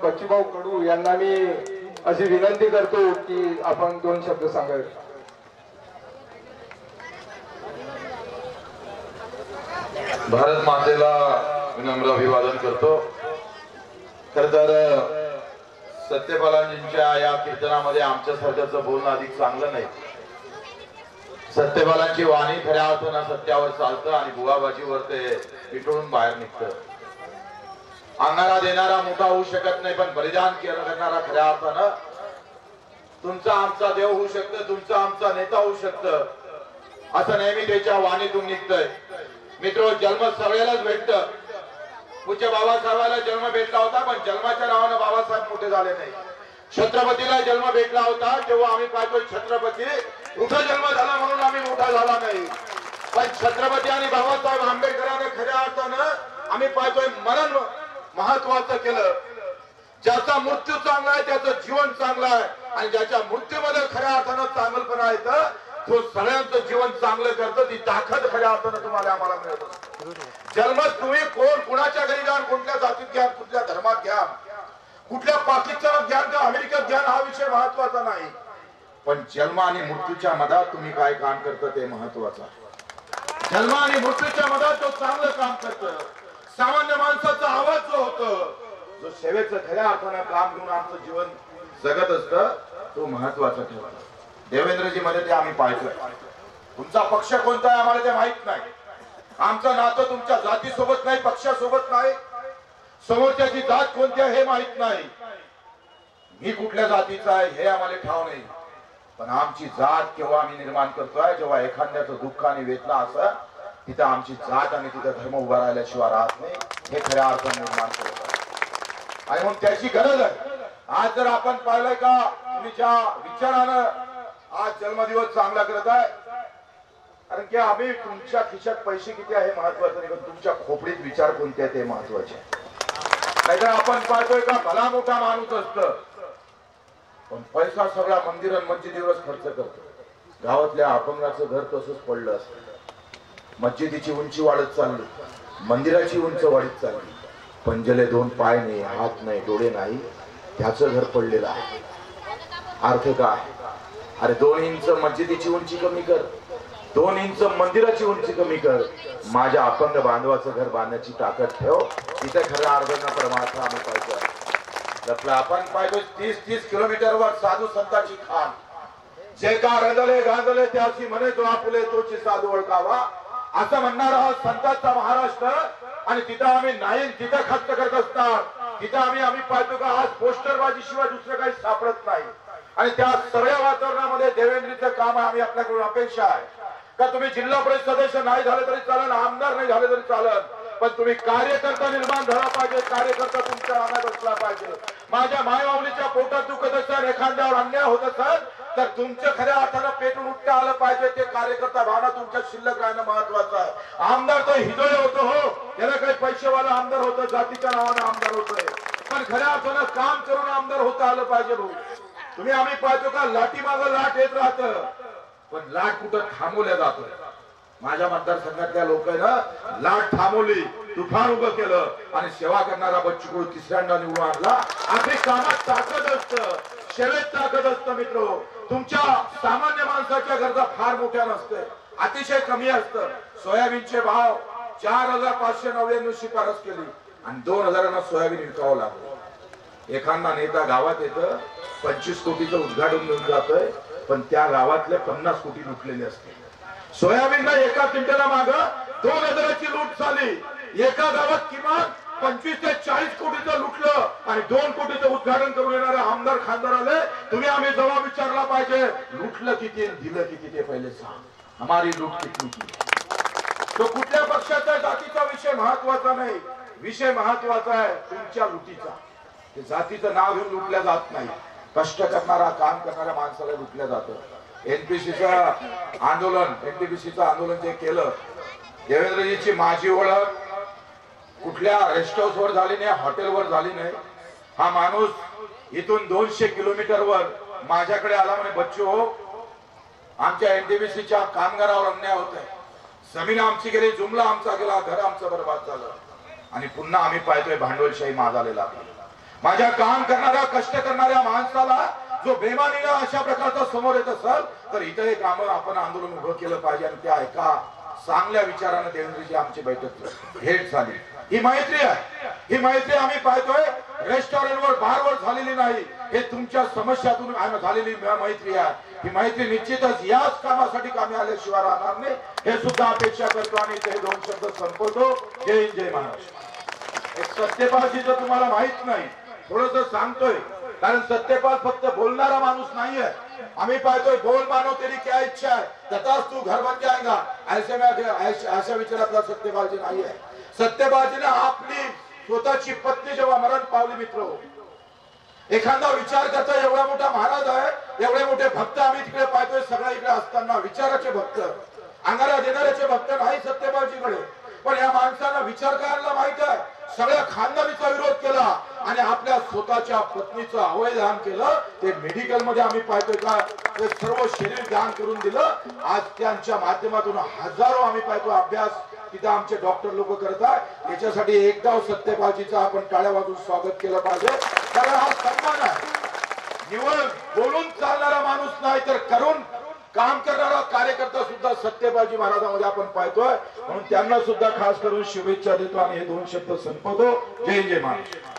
बच्चूभाऊ कडू यांना मी अशी विनंती करतो की आपण 2 शब्द सांगावे. भारत मातेला विनम्र अभिवादन करतो. खर तर सत्यपालांजींच्या या कीर्तनामध्ये आमच्या सारख्याचं बोलणं अधिक चांगलं नाही. सत्यपालांची वाणी खऱ्या अर्थानं सत्यावर चालतं आणि बुवाबाजीवर ते पिटळून बाहेर निघतं. आणणारा देणारा मोठा होऊ शकत नाही, पण बलिदान करणारा खऱ्या अर्थानं तुमचा आमचा देव होऊ शकतं, तुमचा आमचा नेता होऊ शकतं, असं नेहमी त्याच्या वाणीतून निघतंय. मित्र, जन्म सगळ्यालाच भेटतं. पूज्य बाबासाहेबाला जन्म भेटला होता, पण जन्माच्या नावानं बाबासाहेब मोठे झाले नाही. छत्रपतीला जन्म भेटला होता तेव्हा आम्ही पाहतोय छत्रपती मोठा जन्म झाला म्हणून आम्ही मोठा झाला नाही, पण छत्रपती आणि बाबासाहेब आंबेडकरांनी खऱ्या अर्थानं आम्ही पाहतोय मरण महत्वाचं केलं. ज्याचा मृत्यू चांगला आहे त्याचं जीवन चांगलं आहे, आणि ज्याच्या मृत्यूमध्ये खऱ्या अर्थानं चांगलपणा येतं तो सगळ्यांचं जीवन चांगलं करतो. ती ताकद खऱ्या अर्थानं तुम्हाला आम्हाला मिळतो. जन्म तुम्ही कोण कुणाच्या घरी घ्या, कुठल्या जातीत घ्या, कुठल्या धर्मात घ्या, कुठल्या पाकिस्तानात घ्या का अमेरिकेत घ्या, हा विषय महत्वाचा नाही, पण जन्म आणि मृत्यूच्या मधात तुम्ही काय काम करता ते महत्वाचं आहे. जन्म आणि मृत्यूच्या मधात तो चांगलं काम करतं. सामान्य माणसाचा आवाज जो होतो, जो सेवेचं खऱ्या अर्थानं काम घेऊन आमचं जीवन जगत असतं, तो महत्वाचा ठेवा. देवेंद्रजी मध्ये ते आम्ही पाहिजे. तुमचा पक्ष कोणता आहे आम्हाला ते माहित नाही. आमचं नातं तुमच्या जातीसोबत नाही, पक्षासोबत नाही, समोरच्याची जात कोणती आहे हे माहित नाही, मी कुठल्या जातीचा आहे हे आम्हाला ठाव नाही, पण आमची जात केव्हा आम्ही निर्माण करतोय जेव्हा एखाद्याचं दुःख आणि वेदना असं तिथं आमची जात आणि तिथं धर्म उभा राहिल्याशिवाय राहत नाही, हे खऱ्या अर्थाने निर्माण करत आहे. आणि म्हणून त्याची गरज आहे. आज जर आपण पाहिलंय का तुम्ही ज्या विचारानं आज जन्मदिवस चांगला करत आहे, कारण की आम्ही तुमच्या खिशात पैसे किती आहे महत्वाचं नाही, पण तुमच्या खोपडीत विचार कोणते आहेत ते महत्वाचे आहे. नाहीतर आपण पाहतोय का भला मोठा माणूस असतं, पण पैसा सगळा मंदिर मस्जिदीवरच खर्च करतो. गावातल्या अपंगाचं घर तसंच पडलं असतं. मस्जिदीची उंची वाढत चालली, मंदिराची उंच वाढत चालली, पंजले 2 पाय नाही, हात नाही, डोळे नाही, त्याचं घर पडलेलं आहे. अर्थ काय? अरे 2 इंच मस्जिदीची उंची कमी कर, 2 इंच मंदिराची उंची कमी कर, माझ्या अपंग बांधवाचं घर बांधण्याची ताकद ठेव. तिथे खऱ्या अर्थानं परमार्थ आम्ही पाहिजे. आपण पाहिजे 30-30 किलोमीटरवर साधू संतांची खान, जे का रंजले गांजले त्याची म्हणे जो आपुले तोची साधू ओळखावा, असं म्हणणारा हा संतांचा महाराष्ट्र. आणि तिथं आम्ही नाही तिथं खर्च करत असणार, तिथं आम्ही पाहतो का आज पोस्टरबाजी शिवाय दुसरं काही सापडत नाही. आणि त्या सगळ्या वातावरणामध्ये देवेंद्रचं काम आम्ही आपल्याकडून अपेक्षा आहे का तुम्ही जिल्हा परिषद सदस्य नाही झाले तरी चालेल, आमदार नाही झाले तरी चालेल, पण तुम्ही कार्यकर्ता निर्माण झाला पाहिजे, कार्यकर्ता तुमच्या रानात असला पाहिजे. माझ्या मायबावलीच्या पोटात दुखत असेल, एखाद्यावर अन्याय होत असेल तर तुमच्या खऱ्या अर्थानं पेटून उठता आलं पाहिजे. ते कार्यकर्ता भावना तुमच्या शिल्लक राहणं महत्वाचं आहे. आमदार तो हृदय होतो, हो याला काही पैसेवाला आमदार होतं, जातीच्या नावानं आमदार होतोय, पण खऱ्या अर्थानं काम करून आमदार होता आलं पाहिजे. भाऊ तुम्ही आम्ही पाहतो का लाठी मागं लाट येत राहतं, पण लाट कुठं थांबवल्या जातोय. माझ्या मतदारसंघातल्या लोकांना लाट थांबवली, तुफान उभं केलं आणि सेवा करणारा बच्चू कडू तिसऱ्यांदा निवडून आणला. आपली कामात ताकद असतं, सेवेत ताकद असतं. मित्र, तुमच्या सामान्य माणसाच्या गरजा फार मोठ्या नसते, अतिशय कमी असतं. सोयाबीनचे भाव 4599 शिफारस केली आणि 2000 सोयाबीन विकावं लागलं. एखादा नेता गावात येतं 25 कोटीचं उद्घाटन घेऊन जातोय, पण त्या गावातले 50 कोटी लुटलेले असते. सोयाबीनला एका क्विंटला माग 2000ची लूट झाली. एका गावात किमान 25 ते 40 कोटीचं लुटलं आणि 2 कोटीचं उद्घाटन करून येणारे आमदार खासदार आले. तुम्ही आम्ही जबाब विचारला पाहिजे, लुटलं किती दिलं किती ते पहिले सांग, हमारी लूट किती. तो कुठल्या पक्षाच्या जातीचा विषय महत्वाचा नाही, विषय महत्वाचा आहे तुमच्या लुटीचा. ते जातीचं नाव घेऊन लुटल्या जात नाही, कष्ट करणारा काम करणाऱ्या माणसाला लुटल्या जातं. एनपीसीचं आंदोलन जे केलं, देवेंद्रजीची माझी ओळख कुठल्या रेस्ट हाऊस वर झाली नाही, हॉटेलवर झाली नाही. हा माणूस इथून 200 किलोमीटरवर माझ्याकडे आला म्हणे, बच्चू हो आमच्या एनटीपीसीच्या कामगारावर अन्याय होत आहे, जमीन आमची गेली, जुमला आमचा गेला, घर आमचं बरबाद झालं आणि पुन्हा आम्ही पाहतोय भांडवलशाही माजालेला. माझ्या काम करणाऱ्या कष्ट करणाऱ्या माणसाला जो बेमानीनं अशा प्रकारचा समोर येत असेल तर इथे काम आपण आंदोलन उभं केलं पाहिजे आणि त्या एका चांगल्या विचारानं देवेंद्रजी आमची बैठक भेट झाली. ही मैत्री आहे. ही मैत्री आम्ही पाहतोय रेस्टॉरंटवर बारवर झालेली नाही. हे तुमच्या समस्यातून झालेली मैत्री आहे. ही मैत्री निश्चितच याच कामासाठी कामी आल्याशिवाय राहणार नाही हे सुद्धा अपेक्षा करतो आणि ते दोन शब्द संपवतो. जय हिंद जय महाराष्ट्र. एक सत्यपालजी जर तुम्हाला माहित नाही थोडस सांगतोय कारण सत्यपाल फक्त बोलणारा माणूस नाहीये. आम्ही पाहतोय बोल मानो तेरी क्या इच्छा है तथाच तू घर बन जाएगा अशा विचारातला सत्यपालजी नाहीये. सत्यपालजीने आपली स्वतःची पत्नी जेव्हा मरण पावली मित्र एखादा विचार करता एवढा मोठा महाराज आहे एवढे मोठे भक्त आम्ही तिकडे पाहतोय सगळ्या इकडे असताना विचाराचे भक्त अंगाला देणाऱ्याचे भक्त नाही सत्यपालजीकडे. पण या माणसाला विचार करायला माहित आहे सगळ्या खानदानीचा विरोध केला आणि आपल्या स्वतःच्या पत्नीचं अवयदान केलं. ते मेडिकल मध्ये आम्ही पाहतोय का ते सर्व शरीर दान करून दिलं. आज त्यांच्या माध्यमातून हजारो आम्ही पाहतो अभ्यास तिथे आमचे डॉक्टर लोक करतात. याच्यासाठी एकदा सत्यपालजीचं आपण टाळ्या वाजून स्वागत केलं पाहिजे कारण हा सन्मान आहे. निवड बोलून चालणारा माणूस नाही तर करून काम करणारा कार्यकर्ता सुद्धा सत्यपालजी महाराजांमध्ये आपण पाहतोय. म्हणून त्यांना सुद्धा खास करून शुभेच्छा देतो आणि हे दोन शब्द संपवतो. जय जय महाराज.